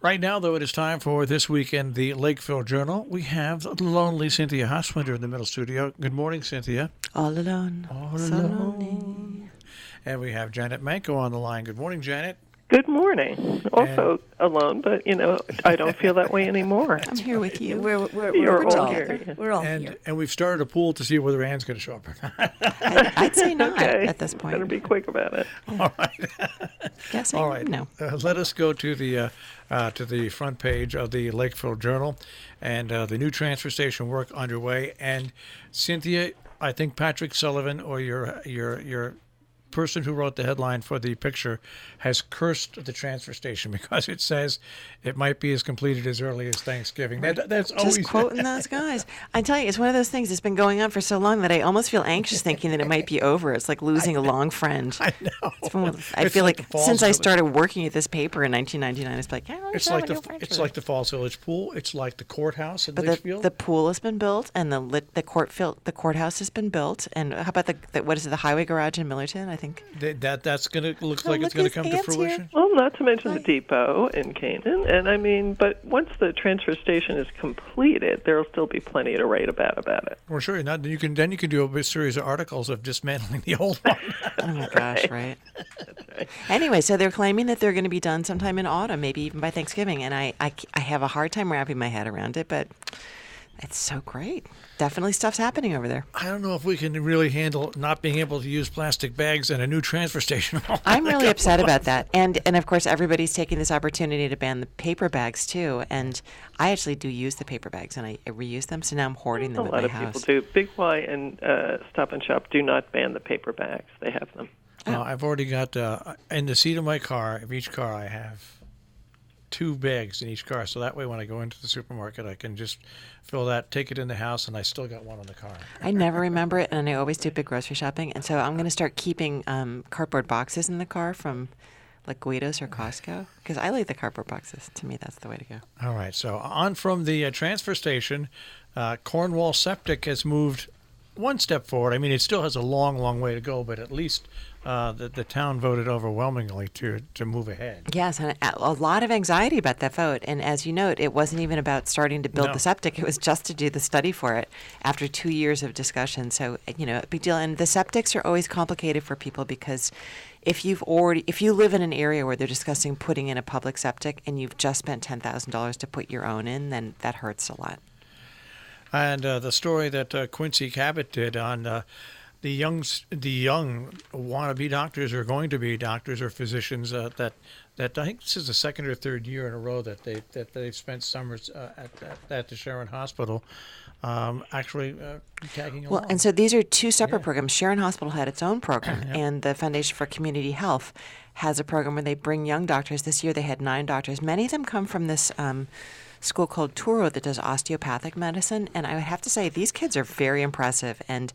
Right now, though, it is time for This Week in the Lakeville Journal. We have the lonely Cynthia Hoswinter in the middle studio. Good morning, Cynthia. All alone. All so alone. lonely. And we have Janet Manko on the line. Good morning, Janet. Good morning. Also alone, but, I don't feel that way anymore. I'm here with you. You're We're all together. here. We're all here. And we've started a pool to see whether Anne's going to show up or not. I'd say not Okay. at this point. Better be quick about it. All right. Guessing? All right. No. Let us go to the front page of the Lakeville Journal and the new transfer station work underway. And Cynthia, I think Patrick Sullivan, or your person who wrote the headline for the picture, has cursed the transfer station because it says it might be as completed as early as Thanksgiving. That's always Just quoting those guys. I tell you, it's one of those things that's been going on for so long that I almost feel anxious thinking that it might be over. It's like losing a long friend. I know. I feel like the Falls since I Village- started working at this paper in 1999, it's like, It's like the Falls Village pool. It's like the courthouse in But Litchfield. the pool has been built, and the courthouse has been built, and how about the highway garage in Millerton? I think That's going to look Oh, like it's look, going to there's come to ants here. fruition. Well, not to mention the depot in Canaan. And but once the transfer station is completed, there'll still be plenty to write about it. Well, sure. Then you can do a series of articles of dismantling the old one. oh my gosh, right? That's right. Anyway, so they're claiming that they're going to be done sometime in autumn, maybe even by Thanksgiving, and I have a hard time wrapping my head around it, but it's so great. Definitely stuff's happening over there. I don't know if we can really handle not being able to use plastic bags in a new transfer station. I'm really upset about that. And of course, everybody's taking this opportunity to ban the paper bags, too. And I actually do use the paper bags, and I reuse them, so now I'm hoarding them A at lot my of house. people do. Big Y and Stop and Shop do not ban the paper bags. They have them. I've already got, in the seat of my car, of each car, I have 2 bags in each car. So that way when I go into the supermarket, I can just fill that, take it in the house, and I still got one in the car. I never remember it, and I always do big grocery shopping. And so I'm going to start keeping cardboard boxes in the car from like Guido's or Costco, because I like the cardboard boxes. To me, that's the way to go. All right. So on from the transfer station, Cornwall Septic has moved one step forward. I mean, it still has a long, long way to go, but at least the town voted overwhelmingly to move ahead. Yes, and a lot of anxiety about that vote. And as you note, it wasn't even about starting to build No. the septic. It was just to do the study for it after 2 years of discussion. So, a big deal. And the septics are always complicated for people because if you live in an area where they're discussing putting in a public septic and you've just spent $10,000 to put your own in, then that hurts a lot. And the story that Quincy Cabot did on the young wannabe doctors or going to be doctors or physicians that I think this is the second or third year in a row that they've spent summers at the Sharon Hospital, actually tagging along. Well, and so these are 2 separate programs. Sharon Hospital had its own program, and the Foundation for Community Health has a program where they bring young doctors. This year they had 9 doctors. Many of them come from this school called Touro that does osteopathic medicine, and I would have to say these kids are very impressive. And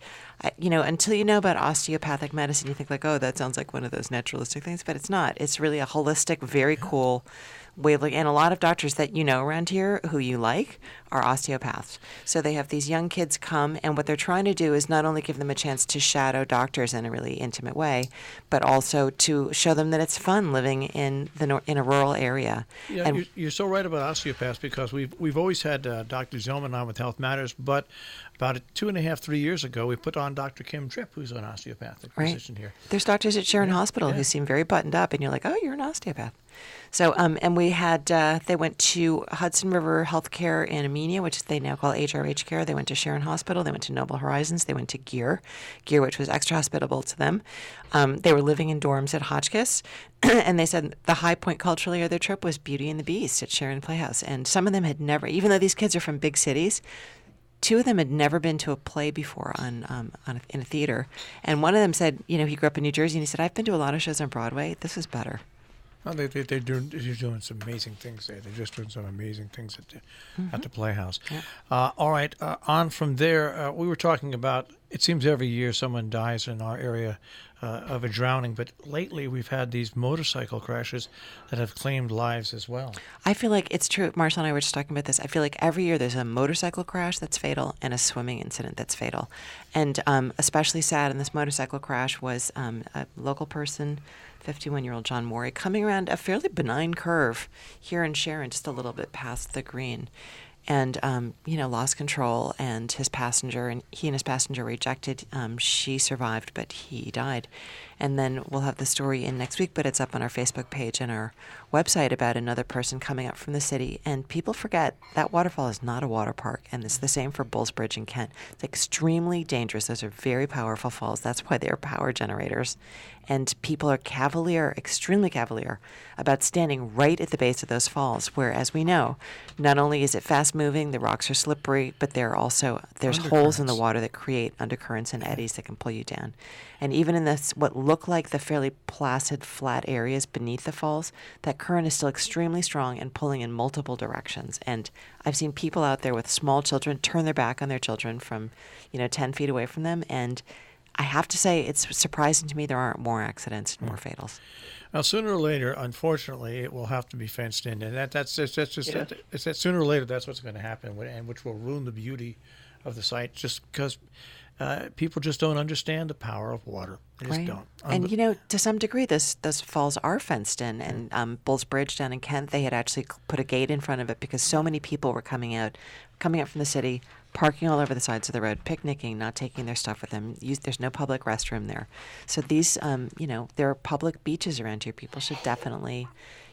until you know about osteopathic medicine, you think like, oh, that sounds like one of those naturalistic things, but it's not. It's really a holistic, very cool way of looking. And a lot of doctors that around here who you like are osteopaths. So they have these young kids come, and what they're trying to do is not only give them a chance to shadow doctors in a really intimate way, but also to show them that it's fun living in a rural area. Yeah, you're so right about osteopaths because we've always had Dr. Zellman on with Health Matters, but about 2.5-3 years ago, we put on Dr. Kim Tripp, who's an osteopathic physician here. There's doctors at Sharon Hospital who seem very buttoned up, and you're like, oh, you're an osteopath. So, and we had, they went to Hudson River Healthcare in Amenia, which they now call HRH Care. They went to Sharon Hospital. They went to Noble Horizons. They went to Gear, which was extra hospitable to them. They were living in dorms at Hotchkiss, and they said the high point culturally of their trip was Beauty and the Beast at Sharon Playhouse. And some of them had never, even though these kids are from big cities, 2 of them had never been to a play before in a theater. And one of them said, he grew up in New Jersey, and he said, I've been to a lot of shows on Broadway. This was better. Well, they're doing some amazing things there. They're just doing some amazing things at the Playhouse. Yeah. All right, on from there, we were talking about, it seems every year someone dies in our area of a drowning, but lately we've had these motorcycle crashes that have claimed lives as well. I feel like it's true. Marshall and I were just talking about this. I feel like every year there's a motorcycle crash that's fatal and a swimming incident that's fatal. And especially sad in this motorcycle crash was a local person 51-year-old John Morey, coming around a fairly benign curve here in Sharon, just a little bit past the green. And, lost control, and he and his passenger were ejected. She survived, but he died. And then we'll have the story in next week, but it's up on our Facebook page and our website about another person coming up from the city. And people forget that waterfall is not a water park, and it's the same for Bulls Bridge and Kent. It's extremely dangerous. Those are very powerful falls. That's why they're power generators. And people are extremely cavalier, about standing right at the base of those falls, where, as we know, not only is it fast-moving, the rocks are slippery, but there's holes in the water that create undercurrents and eddies that can pull you down. And even in what look like the fairly placid, flat areas beneath the falls, that current is still extremely strong and pulling in multiple directions. And I've seen people out there with small children turn their back on their children from, 10 feet away from them, and I have to say, it's surprising to me there aren't more accidents and more fatals. Now, sooner or later, unfortunately, it will have to be fenced in, and that's that sooner or later that's what's going to happen, and which will ruin the beauty of the site, just because people just don't understand the power of water. They just don't. And to some degree, those falls are fenced in, and Bulls Bridge down in Kent, they had actually put a gate in front of it because so many people were coming up from the city, parking all over the sides of the road, picnicking, not taking their stuff with them. There's no public restroom there. So these, there are public beaches around here. People should definitely,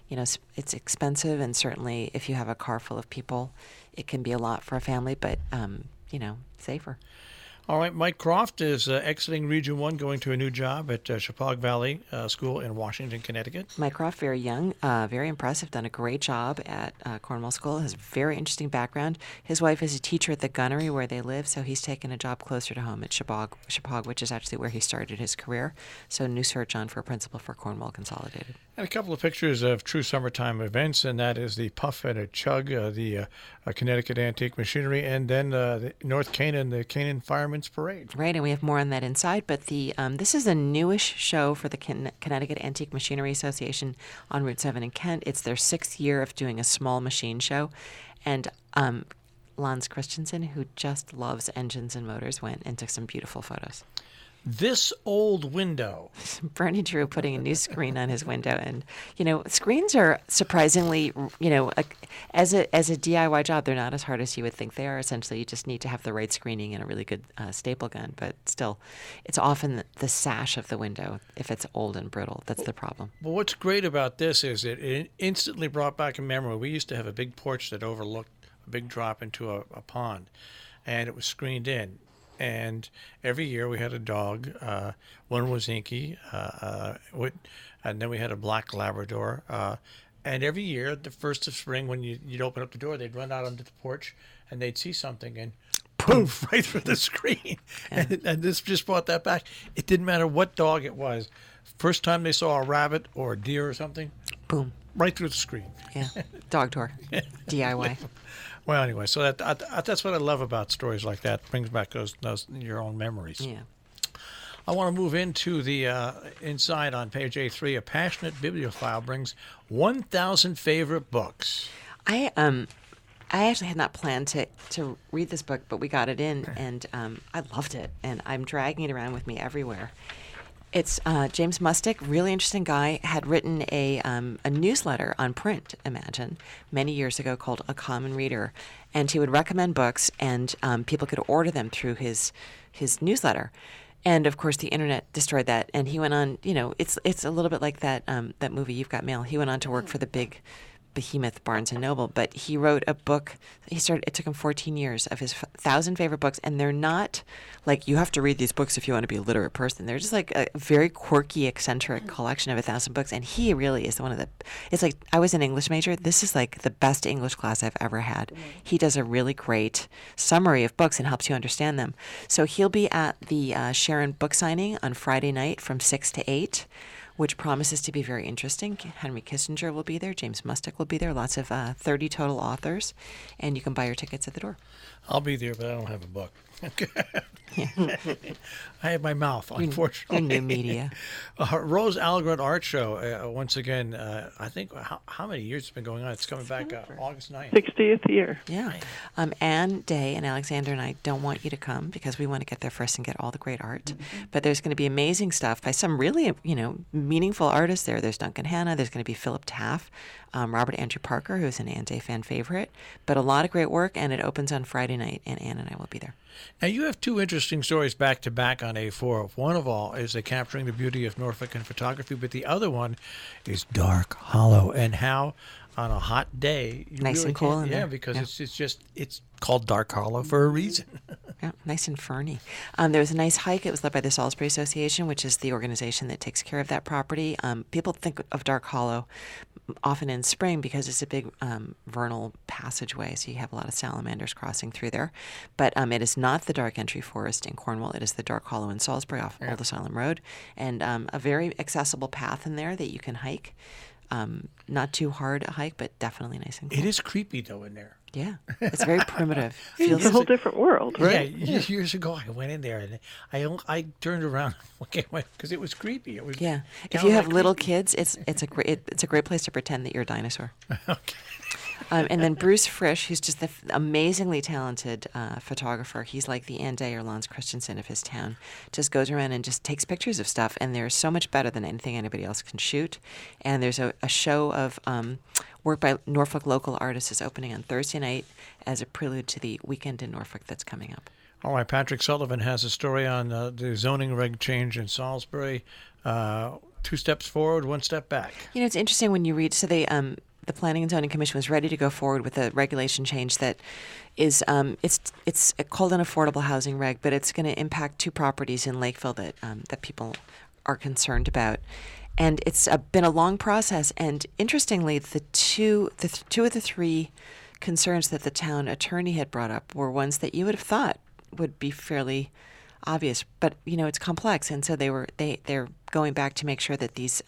it's expensive, and certainly if you have a car full of people, it can be a lot for a family, but, safer. All right, Mike Croft is exiting Region 1, going to a new job at Chippewa Valley School in Washington, Connecticut. Mike Croft, very young, very impressive, done a great job at Cornwall School, has a very interesting background. His wife is a teacher at the gunnery where they live, so he's taken a job closer to home at Chippewa, which is actually where he started his career. So new search on for a principal for Cornwall Consolidated. And a couple of pictures of true summertime events, and that is the Puff and a Chug, the Connecticut Antique Machinery, and then the North Canaan, the Canaan Firemen's Parade. Right, and we have more on that inside, but this is a newish show for the Connecticut Antique Machinery Association on Route 7 in Kent. It's their 6th year of doing a small machine show, and Lance Christensen, who just loves engines and motors, went and took some beautiful photos. This old window. Bernie Drew putting a new screen on his window. And, screens are surprisingly, as a DIY job, they're not as hard as you would think they are. Essentially, you just need to have the right screening and a really good staple gun. But still, it's often the sash of the window, if it's old and brittle. That's the problem. Well, what's great about this is it instantly brought back a memory. We used to have a big porch that overlooked a big drop into a pond, and it was screened in. And every year we had a dog. One was Inky, and then we had a black Labrador. And every year, the first of spring, when you'd open up the door, they'd run out onto the porch, and they'd see something, and poof, right through the screen. Yeah. And this just brought that back. It didn't matter what dog it was. First time they saw a rabbit or a deer or something, boom, right through the screen. Yeah, dog tour, DIY. Well, anyway, so that's what I love about stories like that. It brings back those your own memories. Yeah. I want to move into the inside on page A3. A passionate bibliophile brings 1,000 favorite books. I actually had not planned to read this book, but we got it in, and I loved it, and I'm dragging it around with me everywhere. It's James Mustick, really interesting guy, had written a newsletter on print, imagine, many years ago called A Common Reader. And he would recommend books, and people could order them through his newsletter. And, of course, the Internet destroyed that. And he went on, it's a little bit like that movie, You've Got Mail. He went on to work for the big behemoth Barnes & Noble, but he wrote a book. It took him 14 years of his 1,000 favorite books, and they're not like you have to read these books if you want to be a literate person. They're just like a very quirky, eccentric collection of 1,000 books, and he really is one of the, it's like, I was an English major. This is like the best English class I've ever had. He does a really great summary of books and helps you understand them. So he'll be at the Sharon book signing on Friday night from 6 to 8. Which promises to be very interesting. Henry Kissinger will be there. James Mustick will be there. Lots of 30 total authors. And you can buy your tickets at the door. I'll be there, but I don't have a book. I have my mouth, unfortunately. New media. Rose Algren Art Show, once again, I think, how many years it's been going on? It's coming back August 9th. 60th year. Yeah. Ann Day and Alexander and I don't want you to come because we want to get there first and get all the great art. But there's going to be amazing stuff by some really, meaningful artists there. There's Duncan Hanna. There's going to be Philip Taff, Robert Andrew Parker, who's an Ann Day fan favorite. But a lot of great work, and it opens on Friday night, and Ann and I will be there. Now, you have two interesting stories back to back on A4. One of all is capturing the beauty of Norfolk in photography, but the other one is Dark Hollow and how on a hot day you nice really and cool can't, in yeah, there. because it's called Dark Hollow for a reason. Yeah, nice and ferny. There was a nice hike. It was led by the Salisbury Association, which is the organization that takes care of that property. People think of Dark Hollow often in spring because it's a big vernal passageway, so you have a lot of salamanders crossing through there. But it is not the Dark Entry Forest in Cornwall. It is the Dark Hollow in Salisbury off Old Asylum Road, and a very accessible path in there that you can hike. Not too hard a hike, but definitely nice and cool. It is creepy, though, in there. Yeah, it's very primitive. It's a whole different world, right? Yeah, years ago I went in there and I turned around because it was creepy. It was If you downright have little creepy. kids, it's a great place to pretend that you're a dinosaur. Okay. And then Bruce Frisch, who's just the amazingly talented photographer. He's like the Ann Day or Lance Christensen of his town. Just goes around and just takes pictures of stuff, and they're so much better than anything anybody else can shoot. And there's a show of work by Norfolk local artists is opening on Thursday night as a prelude to the weekend in Norfolk that's coming up. All right, Patrick Sullivan has a story on the zoning reg change in Salisbury. 2 steps forward, 1 step back. It's interesting when you read. So the Planning and Zoning Commission was ready to go forward with a regulation change that is it's called an affordable housing reg, but it's going to impact 2 properties in Lakeville that people are concerned about. And it's been a long process. And interestingly, the two of the 3 concerns that the town attorney had brought up were ones that you would have thought would be fairly obvious. But it's complex, and so they're going back to make sure that these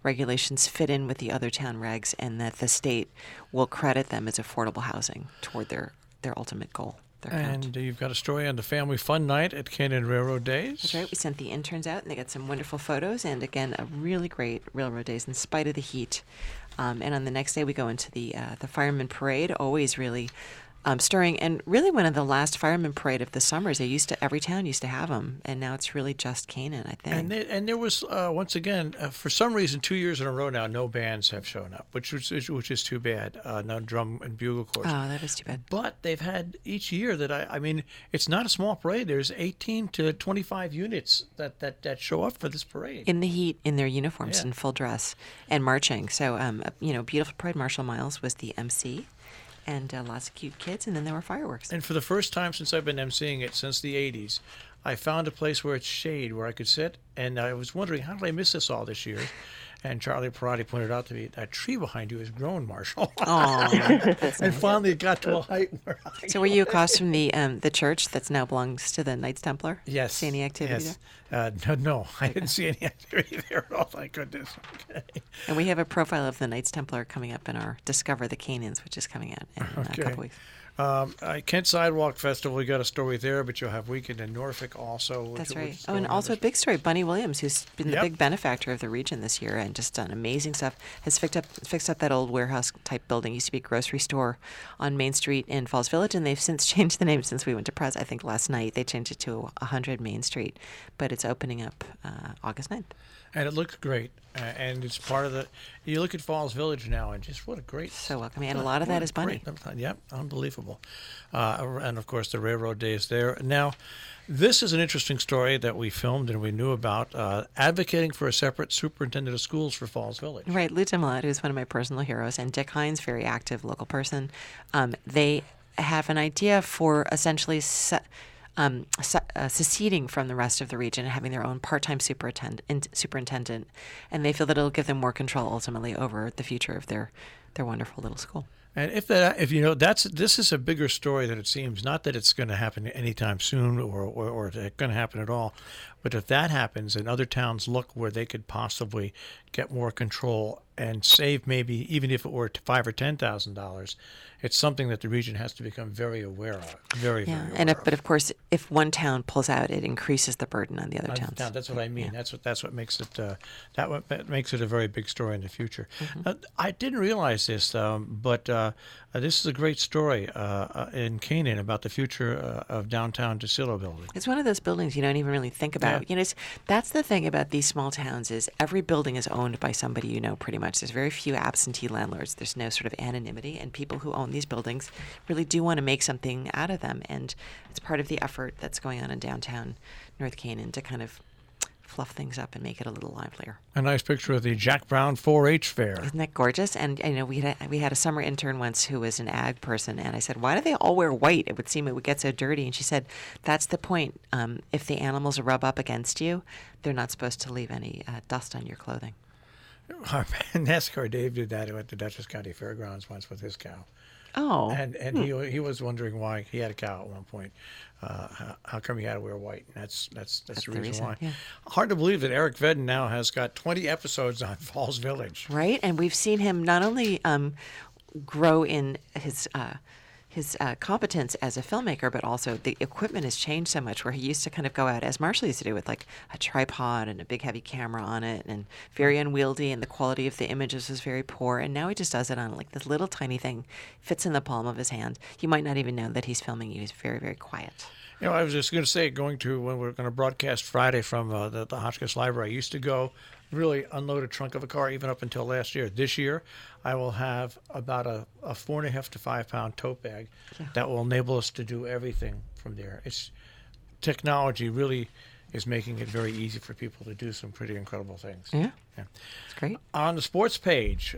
regulations fit in with the other town regs, and that the state will credit them as affordable housing toward their ultimate goal. And you've got a story on the Family Fun Night at Canaan Railroad Days. That's right. We sent the interns out, and they got some wonderful photos, and again, a really great Railroad Days in spite of the heat. And on the next day, we go into the Fireman Parade, always really stirring, and really one of the last Fireman Parade of the summers. Every town used to have them, and now it's really just Canaan, I think. And there was once again, for some reason, 2 years in a row now, no bands have shown up, which is too bad. No drum and bugle corps. Oh, that is too bad. But they've had each year that I mean, it's not a small parade. There's 18 to 25 units that show up for this parade in the heat, in their uniforms, Yeah. in full dress, and marching. So, beautiful parade. Marshall Miles was the MC. And lots of cute kids, and then there were fireworks. And for the first time since I've been emceeing it, since the 80s, I found a place where it's shade, where I could sit, and I was wondering, how did I miss this all this year? And Charlie Parati pointed out to me, that tree behind you has grown, Marshall. And finally it got to a height where So were you across from the church that's now belongs to the Knights Templar? Yes. See any activity yes. there? No, I didn't see any activity there at all, thank goodness. Okay. And we have a profile of the Knights Templar coming up in our Discover the Canaans, which is coming out in a couple weeks. Kent Sidewalk Festival, we got a story there, but you'll have Weekend in Norfolk also. That's which right. is Oh, and going on also a this- big story. Bunny Williams, who's been the Yep. big benefactor of the region this year and just done amazing stuff, has fixed up that old warehouse type building. It used to be a grocery store on Main Street in Falls Village, and they've since changed the name since we went to press. I think last night they changed it to 100 Main Street, but it's opening up August 9th. And it looks great. And it's part of you look at Falls Village now, and just what a great. So welcoming. And a lot of that is Bunny. Yep, unbelievable. And of course, the Railroad Days there. Now, this is an interesting story that we filmed and we knew about, advocating for a separate superintendent of schools for Falls Village. Right. Lou Dimolette, who's one of my personal heroes, and Dick Hines, very active local person. They have an idea for essentially seceding from the rest of the region and having their own part-time superintendent, and they feel that it'll give them more control ultimately over the future of their wonderful little school. And if you know, this is a bigger story than it seems. Not that it's going to happen anytime soon or it's going to happen at all, but if that happens and other towns look where they could possibly get more control and save maybe even if it were $5,000 or $10,000, it's something that the region has to become very aware of. Very aware but of course, if one town pulls out, it increases the burden on the other towns. Now, that's what I mean. Yeah. That's what makes it that makes it a very big story in the future. Mm-hmm. I didn't realize this, but this is a great story in Canaan about the future of downtown DeSillo building. It's one of those buildings you don't even really think about. Yeah. That's the thing about these small towns is every building is owned by somebody you know pretty much. There's very few absentee landlords. There's no sort of anonymity, and people who own these buildings really do want to make something out of them. And it's part of the effort that's going on in downtown North Canaan to kind of fluff things up and make it a little livelier. A nice picture of the Jack Brown 4-H fair. Isn't that gorgeous? And we had a summer intern once who was an ag person, and I said, "Why do they all wear white? It would seem it would get so dirty." And she said, "That's the point. If the animals rub up against you, they're not supposed to leave any dust on your clothing." Our NASCAR Dave did that at the Dutchess County Fairgrounds once with his cow. Oh. And he was wondering why he had a cow at one point. How come he had to wear white? And that's the reason why. Yeah. Hard to believe that Eric Vedden now has got 20 episodes on Falls Village. Right, and we've seen him not only grow in his competence as a filmmaker, but also the equipment has changed so much where he used to kind of go out, as Marshall used to do, with like a tripod and a big heavy camera on it and very unwieldy, and the quality of the images was very poor. And now he just does it on like this little tiny thing, fits in the palm of his hand. You might not even know that he's filming you. He's very, very quiet. I was just going to say, when we're going to broadcast Friday from the Hotchkiss Library, I used to go really unload a trunk of a car even up until last year. This year, I will have about a 4.5 to 5 pound tote bag that will enable us to do everything from there. Technology really is making it very easy for people to do some pretty incredible things. Yeah. It's great. On the sports page,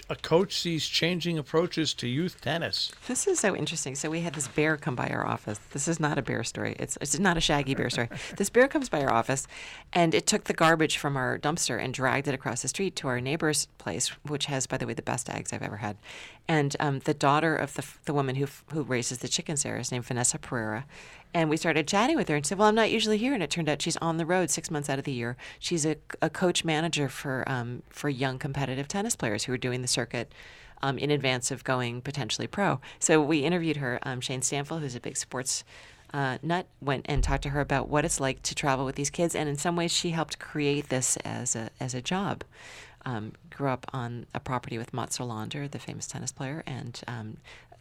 a coach sees changing approaches to youth tennis. This is so interesting. So we had this bear come by our office. This is not a bear story. It's not a shaggy bear story. This bear comes by our office, and it took the garbage from our dumpster and dragged it across the street to our neighbor's place, which has, by the way, the best eggs I've ever had. And the daughter of the woman who raises the chickens there is named Vanessa Pereira. And we started chatting with her and said, "Well, I'm not usually here." And it turned out she's on the road 6 months out of the year. She's a coach manager for young competitive tennis players who are doing the circuit in advance of going potentially pro. So we interviewed her. Shane Stanfield, who's a big sports nut, went and talked to her about what it's like to travel with these kids. And in some ways, she helped create this as a job. Grew up on a property with Mats Solander, the famous tennis player, and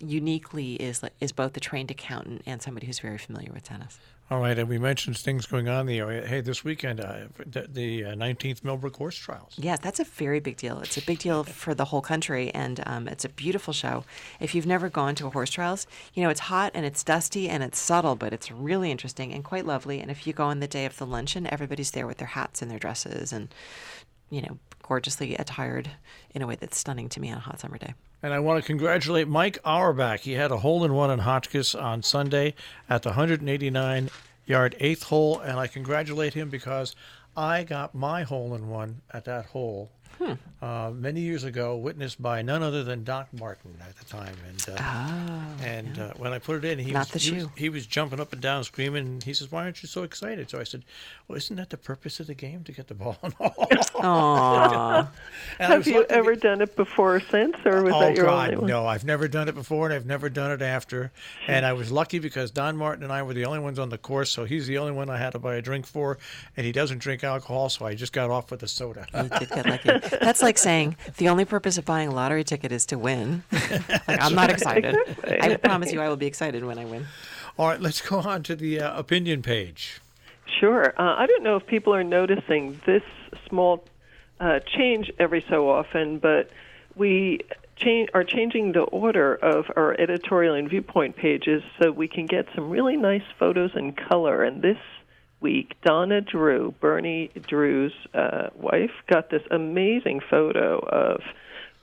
uniquely is both a trained accountant and somebody who's very familiar with tennis. All right, and we mentioned things going on in the area. Hey, this weekend, the 19th Millbrook Horse Trials. Yes, that's a very big deal. It's a big deal for the whole country, and it's a beautiful show. If you've never gone to a horse trials, it's hot and it's dusty and it's subtle, but it's really interesting and quite lovely. And if you go on the day of the luncheon, everybody's there with their hats and their dresses and, gorgeously attired in a way that's stunning to me on a hot summer day. And I want to congratulate Mike Auerbach. He had a hole-in-one in Hotchkiss on Sunday at the 189-yard 8th hole, and I congratulate him because I got my hole-in-one at that hole many years ago, witnessed by none other than Doc Martin at the time. And when I put it in, he was jumping up and down, screaming. And he says, "Why aren't you so excited?" So I said, "Well, isn't that the purpose of the game, to get the ball in the hole?" Aww. Have you ever done it before or since, or was that your only one? No, I've never done it before, and I've never done it after. And I was lucky because Don Martin and I were the only ones on the course, so he's the only one I had to buy a drink for, and he doesn't drink alcohol, so I just got off with a soda. You did get lucky. That's like saying the only purpose of buying a lottery ticket is to win. I'm not excited. I promise you I will be excited when I win. All right, let's go on to the opinion page. Sure. I don't know if people are noticing this small change every so often, but we are changing the order of our editorial and viewpoint pages so we can get some really nice photos in color. And this week, Donna Drew, Bernie Drew's wife, got this amazing photo of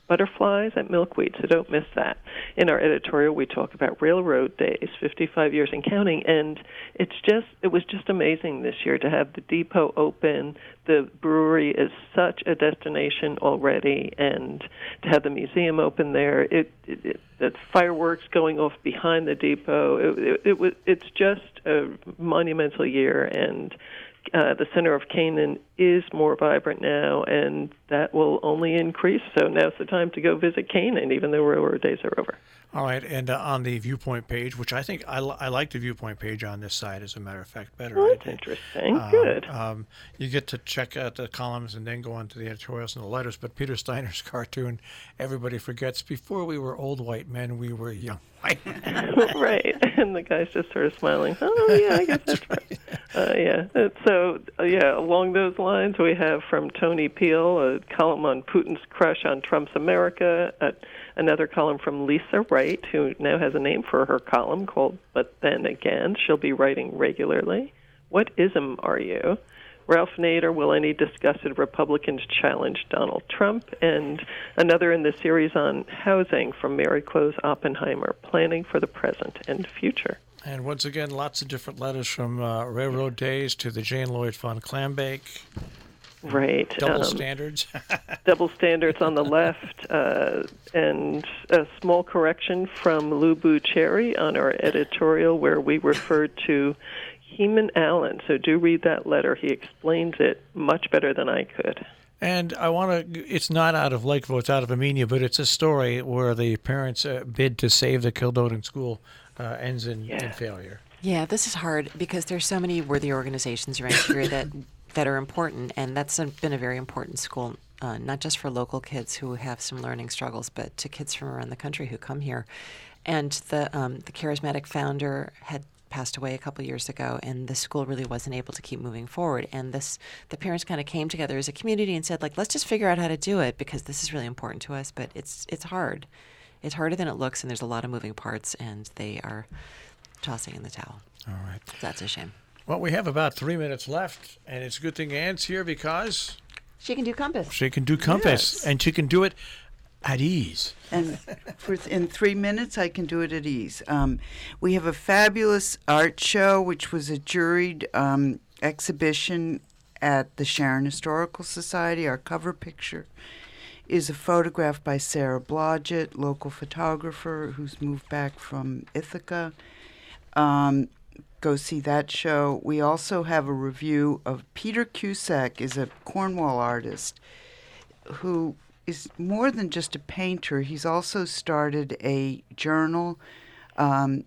butterflies at milkweed, so don't miss that. In our editorial, we talk about railroad days, 55 years and counting, and it was just amazing this year to have the depot open. The brewery is such a destination already, and to have the museum open there, the fireworks going off behind the depot, it's just a monumental year, and the center of Canaan is more vibrant now, and that will only increase. So now's the time to go visit Canaan, even though our days are over. All right, and on the viewpoint page, which I think I like the viewpoint page on this side, as a matter of fact, better. Oh, that's interesting. Good. You get to check out the columns and then go on to the editorials and the letters. But Peter Steiner's cartoon, everybody forgets, before we were old white men, we were young white men. Right, and the guy's just sort of smiling. Oh, yeah, I guess that's right. Along those lines, we have from Tony Peel a column on Putin's crush on Trump's America, another column from Lisa Wright, who now has a name for her column called But Then Again. She'll be writing regularly. What ism are you? Ralph Nader, will any disgusted Republicans challenge Donald Trump? And another in the series on housing from Mary Close Oppenheimer, planning for the present and future. And once again, lots of different letters from Railroad Days to the Jane Lloyd von Clambake. Right. Double standards. Double standards on the left, and a small correction from Lou Bucherri on our editorial where we referred to Heman Allen. So do read that letter. He explains it much better than I could. And it's not out of Lakeville, it's out of Amenia, but it's a story where the parents' bid to save the Kildonan school ends in failure. Yeah, this is hard because there's so many worthy organizations around here that are important, and that's been a very important school, not just for local kids who have some learning struggles, but to kids from around the country who come here. And the charismatic founder had passed away a couple years ago, and the school really wasn't able to keep moving forward. And the parents kind of came together as a community and said, let's just figure out how to do it because this is really important to us. But it's hard. It's harder than it looks, and there's a lot of moving parts, and they are tossing in the towel. All right. That's a shame. Well, we have about 3 minutes left, and it's a good thing Anne's here because she can do compass. She can do compass, Yes. and she can do it at ease. And in 3 minutes, I can do it at ease. We have a fabulous art show, which was a juried exhibition at the Sharon Historical Society. Our cover picture is a photograph by Sarah Blodgett, local photographer who's moved back from Ithaca. Go see that show. We also have a review of Peter Cusack, is a Cornwall artist who is more than just a painter. He's also started a journal and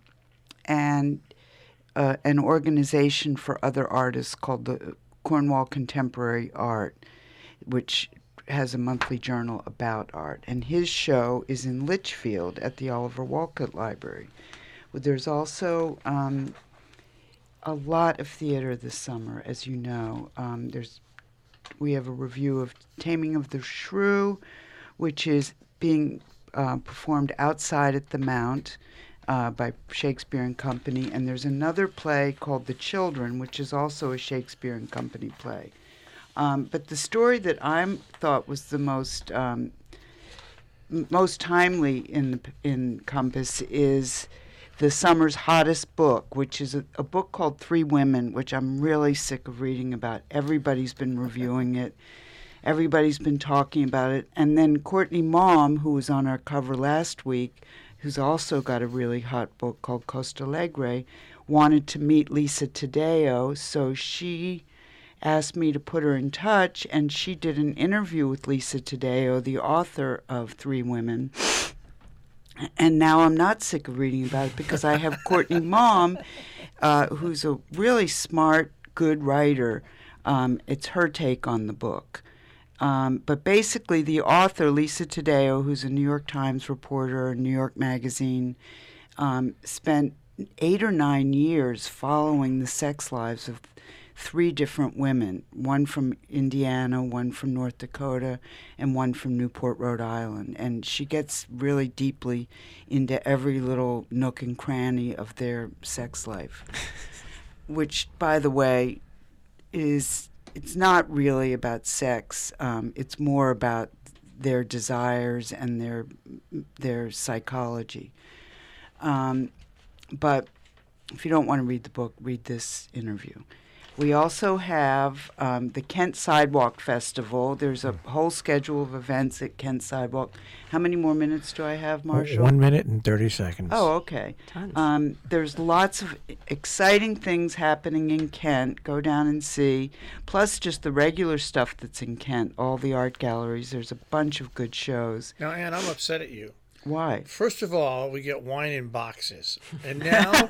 an organization for other artists called the Cornwall Contemporary Art, which has a monthly journal about art. And his show is in Litchfield at the Oliver Wolcott Library. There's also a lot of theater this summer, as you know. We have a review of Taming of the Shrew, which is being performed outside at the Mount by Shakespeare and Company. And there's another play called The Children, which is also a Shakespeare and Company play. But the story that I thought was the most timely in Compass is the summer's hottest book, which is a book called Three Women, which I'm really sick of reading about. Everybody's been reviewing it. Everybody's been talking about it. And then Courtney Maum, who was on our cover last week, who's also got a really hot book called Costa Alegre, wanted to meet Lisa Taddeo, so she asked me to put her in touch, and she did an interview with Lisa Taddeo, the author of Three Women. And now I'm not sick of reading about it because I have Courtney Maum, who's a really smart, good writer. It's her take on the book. But basically the author, Lisa Taddeo, who's a New York Times reporter, New York Magazine, spent 8 or 9 years following the sex lives of 3 different women, one from Indiana, one from North Dakota, and one from Newport, Rhode Island. And she gets really deeply into every little nook and cranny of their sex life, which, by the way, it's not really about sex. It's more about their desires and their psychology. But if you don't want to read the book, read this interview. We also have the Kent Sidewalk Festival. There's a whole schedule of events at Kent Sidewalk. How many more minutes do I have, Marshall? 1 minute and 30 seconds. Oh, okay. Tons. There's lots of exciting things happening in Kent. Go down and see. Plus just the regular stuff that's in Kent, all the art galleries. There's a bunch of good shows. Now, Ann, I'm upset at you. Why? First of all, we get wine in boxes, and now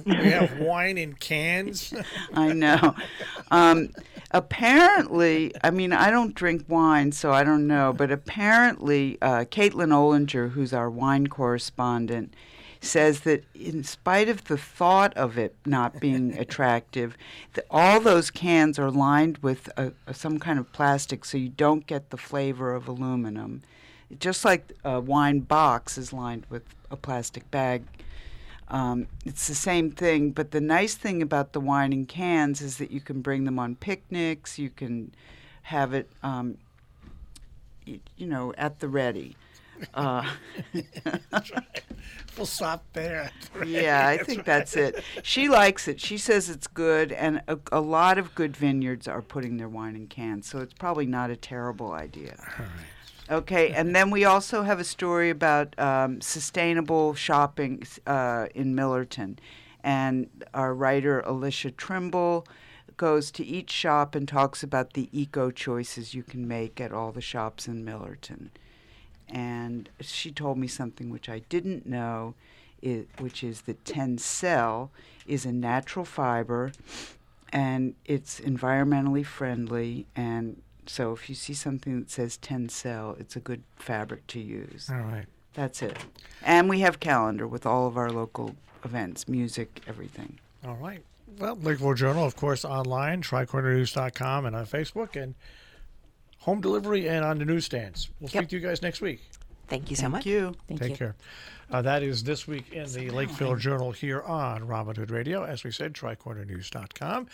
we have wine in cans. I know. Apparently, I mean, I don't drink wine, so I don't know, but apparently Caitlin Olinger, who's our wine correspondent, says that in spite of the thought of it not being attractive, all those cans are lined with some kind of plastic, so you don't get the flavor of aluminum. Just like a wine box is lined with a plastic bag. It's the same thing, but the nice thing about the wine in cans is that you can bring them on picnics, you can have it, at the ready. That's right. We'll stop there. Yeah, I think that's it. She likes it. She says it's good, and a lot of good vineyards are putting their wine in cans, so it's probably not a terrible idea. All right. Okay, and then we also have a story about sustainable shopping in Millerton. And our writer, Alicia Trimble, goes to each shop and talks about the eco choices you can make at all the shops in Millerton. And she told me something which I didn't know, which is that Tencel is a natural fiber, and it's environmentally friendly, and so if you see something that says Tencel, it's a good fabric to use. All right. That's it. And we have calendar with all of our local events, music, everything. All right. Well, Lakeville Journal, of course, online, tricornernews.com, and on Facebook, and home delivery and on the newsstands. We'll speak to you guys next week. Thank you so much. Thank you. Take care. That is This Week in the Lakeville Journal here on Robin Hood Radio. As we said, tricornernews.com.